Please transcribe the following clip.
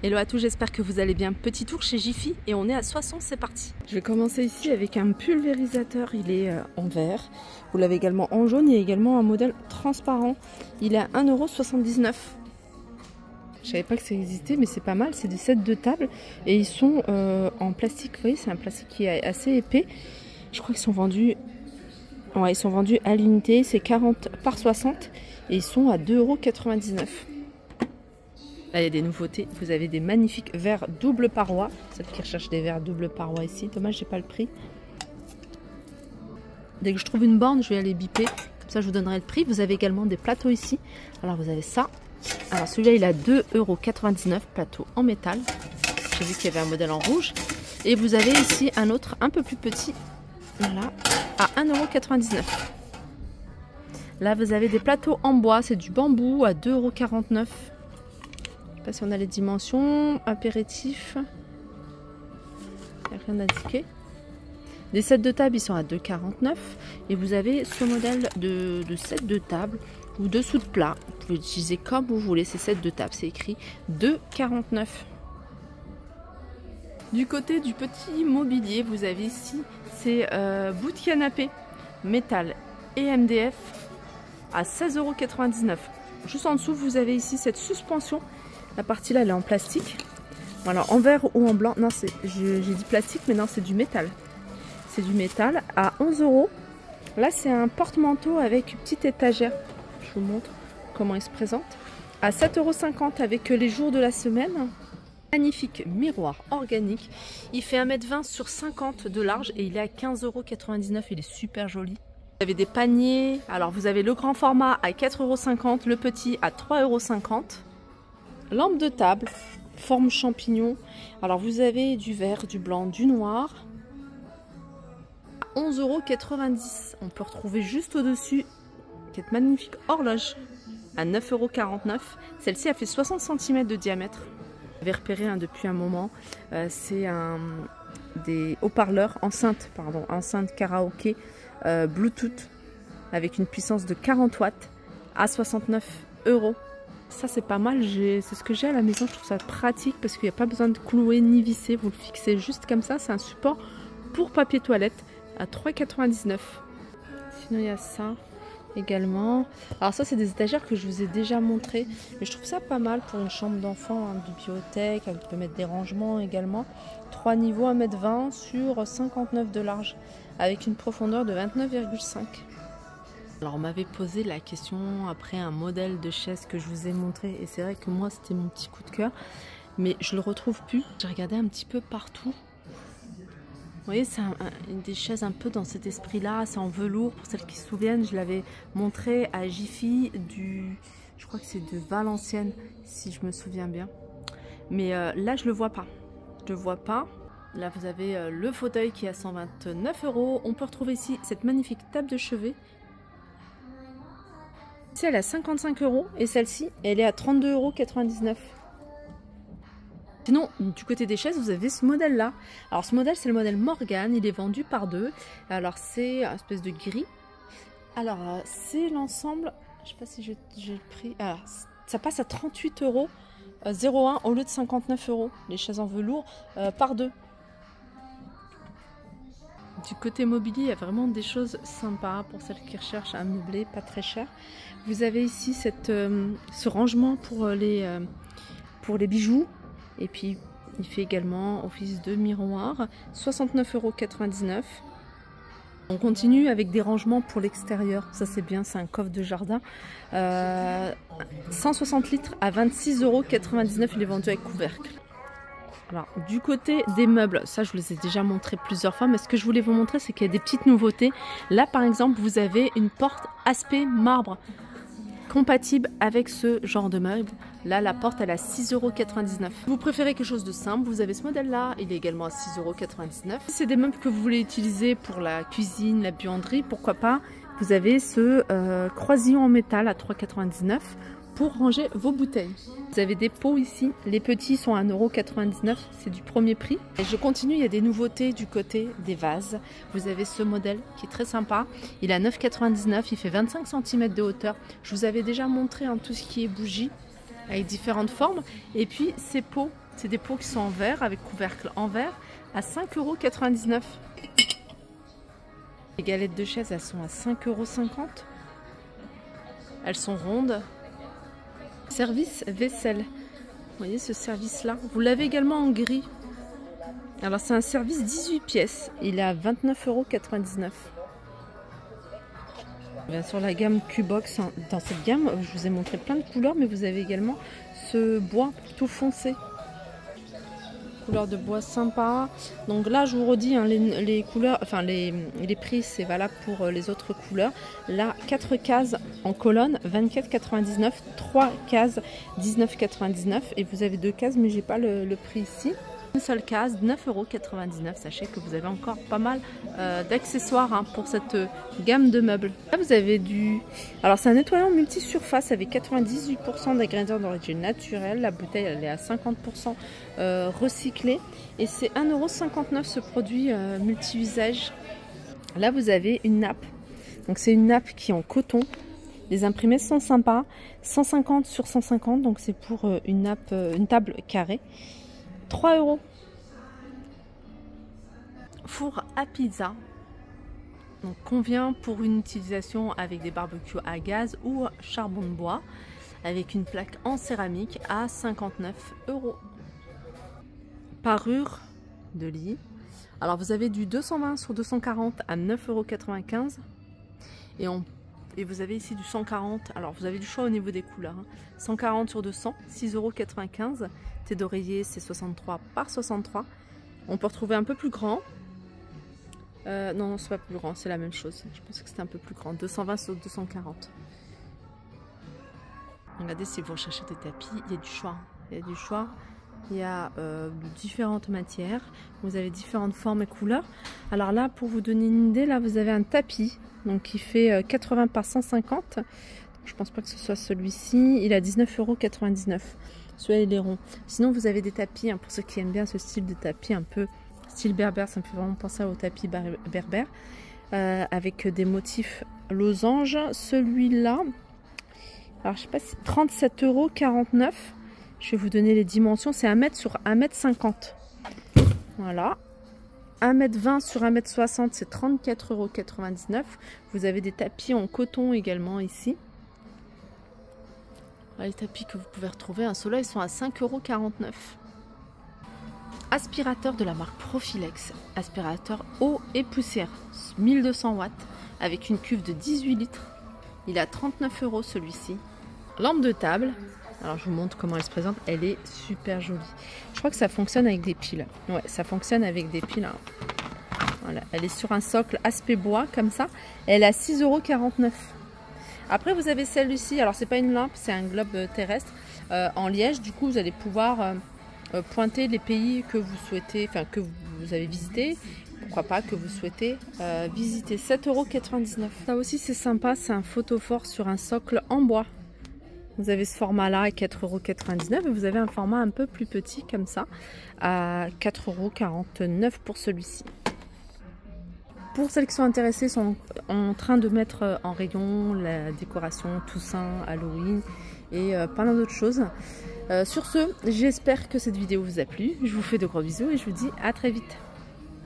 Hello à tous, j'espère que vous allez bien. Petit tour chez Jiffy et on est à Soissons, c'est parti. Je vais commencer ici avec un pulvérisateur, il est en vert. Vous l'avez également en jaune, il y a également un modèle transparent. Il est à 1,79 €. Je savais pas que ça existait, mais c'est pas mal. C'est des sets de table et ils sont en plastique. Vous voyez, c'est un plastique qui est assez épais. Je crois qu'ils sont vendus, ouais, ils sont vendus à l'unité. C'est 40 par 60 et ils sont à 2,99 €. Là, il y a des nouveautés. Vous avez des magnifiques verres double paroi. Celles qui recherchent des verres double paroi ici. Dommage, j'ai pas le prix. Dès que je trouve une borne, je vais aller biper. Comme ça, je vous donnerai le prix. Vous avez également des plateaux ici. Alors, vous avez ça. Alors, celui-là, il a 2,99 €. Plateau en métal. J'ai vu qu'il y avait un modèle en rouge. Et vous avez ici un autre un peu plus petit. Voilà. À 1,99 €. Là, vous avez des plateaux en bois. C'est du bambou à 2,49 €. Je sais pas si on a les dimensions, apéritif, il n'y a rien indiqué. Les sets de table, ils sont à 2,49 € et vous avez ce modèle de set de table ou de sous de plat. Vous pouvez l'utiliser comme vous voulez, ces sets de table, c'est écrit 2,49 €. Du côté du petit mobilier, vous avez ici ces bouts de canapé métal et MDF à 16,99 €. Juste en dessous, vous avez ici cette suspension. La partie là, elle est en plastique. Voilà, en vert ou en blanc. Non, j'ai dit plastique, mais non, c'est du métal. C'est du métal à 11 €. Là, c'est un porte-manteau avec une petite étagère. Je vous montre comment il se présente. À 7,50 € avec les jours de la semaine. Magnifique miroir organique. Il fait 1,20 m sur 50 de large et il est à 15,99 €. Il est super joli. Vous avez des paniers. Alors, vous avez le grand format à 4,50 €, le petit à 3,50 €. Lampe de table, forme champignon. Alors vous avez du vert, du blanc, du noir. 11,90 €. On peut retrouver juste au-dessus cette magnifique horloge à 9,49 €. Celle-ci a fait 60 cm de diamètre. Vous avez repéré depuis un moment. C'est des haut-parleurs, enceinte karaoké Bluetooth avec une puissance de 40 watts à 69 €. Ça c'est pas mal, c'est ce que j'ai à la maison, je trouve ça pratique parce qu'il n'y a pas besoin de clouer ni visser, vous le fixez juste comme ça, c'est un support pour papier toilette à 3,99 €. Sinon il y a ça également. Alors ça c'est des étagères que je vous ai déjà montré, mais je trouve ça pas mal pour une chambre d'enfant, une bibliothèque, on peut mettre des rangements également. 3 niveaux, 1,20 m sur 59 de large avec une profondeur de 29,5 €. Alors on m'avait posé la question après un modèle de chaise que je vous ai montré et c'est vrai que moi c'était mon petit coup de cœur mais je le retrouve plus. J'ai regardé un petit peu partout. Vous voyez, c'est des chaises un peu dans cet esprit là, c'est en velours pour celles qui se souviennent. Je l'avais montré à Jiffy je crois que c'est de Valenciennes si je me souviens bien. Mais là je le vois pas. Je le vois pas. Là vous avez le fauteuil qui est à 129 €. On peut retrouver ici cette magnifique table de chevet. Celle-ci elle est à 55 € et celle-ci elle est à 32,99 €. Sinon du côté des chaises vous avez ce modèle là. Alors ce modèle c'est le modèle Morgan, il est vendu par deux. Alors c'est une espèce de gris. Alors c'est l'ensemble, je sais pas si j'ai le prix. Alors ça passe à 38,01 € au lieu de 59 €. Les chaises en velours par deux. Du côté mobilier, il y a vraiment des choses sympas pour celles qui recherchent un meublé pas très cher. Vous avez ici ce rangement pour les bijoux. Et puis, il fait également office de miroir. 69,99 €. On continue avec des rangements pour l'extérieur. Ça, c'est bien, c'est un coffre de jardin. 160 litres à 26,99 €. Il est vendu avec couvercle. Alors, du côté des meubles, ça je vous les ai déjà montré plusieurs fois, mais ce que je voulais vous montrer, c'est qu'il y a des petites nouveautés. Là, par exemple, vous avez une porte aspect marbre compatible avec ce genre de meuble. Là, la porte, elle est à 6,99 €. Vous préférez quelque chose de simple, vous avez ce modèle-là, il est également à 6,99 €. Si c'est des meubles que vous voulez utiliser pour la cuisine, la buanderie, pourquoi pas, vous avez ce croisillon en métal à 3,99 € pour ranger vos bouteilles. Vous avez des pots ici, les petits sont à 1,99 €, c'est du premier prix. Et je continue, il y a des nouveautés du côté des vases. Vous avez ce modèle qui est très sympa, il est à 9,99 €, il fait 25 cm de hauteur. Je vous avais déjà montré tout ce qui est bougies avec différentes formes. Et puis ces pots C'est des pots qui sont en verre, avec couvercle en verre, à 5,99 €. Les galettes de chaise, elles sont à 5,50 €. Elles sont rondes. Service vaisselle. Vous voyez ce service-là. Vous l'avez également en gris. Alors c'est un service 18 pièces. Il est à 29,99 €. Bien sûr la gamme Q-Box. Dans cette gamme, je vous ai montré plein de couleurs, mais vous avez également ce bois plutôt foncé. Couleur de bois sympa. Donc là je vous redis hein, les couleurs, enfin les prix c'est valable pour les autres couleurs. Là 4 cases en colonne 24,99 €, 3 cases 19,99 € et vous avez 2 cases mais j'ai pas le prix ici. Une seule case 9,99 €. Sachez que vous avez encore pas mal d'accessoires hein, pour cette gamme de meubles. Là vous avez alors c'est un nettoyant multi-surface avec 98% d'ingrédients d'origine naturelle. La bouteille elle est à 50% recyclée et c'est 1,59 € ce produit multi-usage. Là vous avez une nappe. Donc c'est une nappe qui est en coton. Les imprimés sont sympas. 150 sur 150 donc c'est pour une nappe, une table carrée. 3 €. Four à pizza. Donc convient pour une utilisation avec des barbecues à gaz ou charbon de bois avec une plaque en céramique à 59 €. Parure de lit. Alors vous avez du 220 sur 240 à 9,95 € et vous avez ici du 140. Alors vous avez du choix au niveau des couleurs. 140 sur 200, 6,95 €. Thé d'oreiller, c'est 63 par 63. On peut retrouver un peu plus grand. Non, c'est pas plus grand, c'est la même chose. Je pensais que c'était un peu plus grand. 220 sur 240. Regardez, si vous recherchez des tapis, il y a du choix. Il y a du choix. Il y a différentes matières. Vous avez différentes formes et couleurs. Alors là, pour vous donner une idée, là vous avez un tapis donc qui fait 80 par 150. Je pense pas que ce soit celui-ci. Il est à 19,99 €. Celui-là il est rond. Sinon vous avez des tapis, hein, pour ceux qui aiment bien ce style de tapis un peu style berbère, ça me fait vraiment penser au tapis berbère, avec des motifs losanges. Celui-là, alors je sais pas si 37,49 €. Je vais vous donner les dimensions, c'est 1 m sur 1,50 m. Voilà. 1,20 m sur 1,60 m, c'est 34,99 €. Vous avez des tapis en coton également ici. Les tapis que vous pouvez retrouver, ceux-là ils sont à 5,49 €. Aspirateur de la marque Profilex, aspirateur eau et poussière, 1200 watts, avec une cuve de 18 litres. Il est à 39 € celui-ci. Lampe de table, alors je vous montre comment elle se présente, elle est super jolie. Je crois que ça fonctionne avec des piles. Ouais, ça fonctionne avec des piles. Voilà, elle est sur un socle aspect bois comme ça. Elle est à 6,49 €. Après vous avez celle-ci, alors c'est pas une lampe, c'est un globe terrestre en liège. Du coup vous allez pouvoir pointer les pays que vous souhaitez, enfin que vous avez visité, pourquoi pas que vous souhaitez visiter. 7,99 €. Ça aussi c'est sympa, c'est un photophore sur un socle en bois. Vous avez ce format là à 4,99 € et vous avez un format un peu plus petit comme ça à 4,49 € pour celui-ci. Pour celles qui sont intéressées, sont en train de mettre en rayon la décoration Toussaint, Halloween et plein d'autres choses. Sur ce, j'espère que cette vidéo vous a plu. Je vous fais de gros bisous et je vous dis à très vite.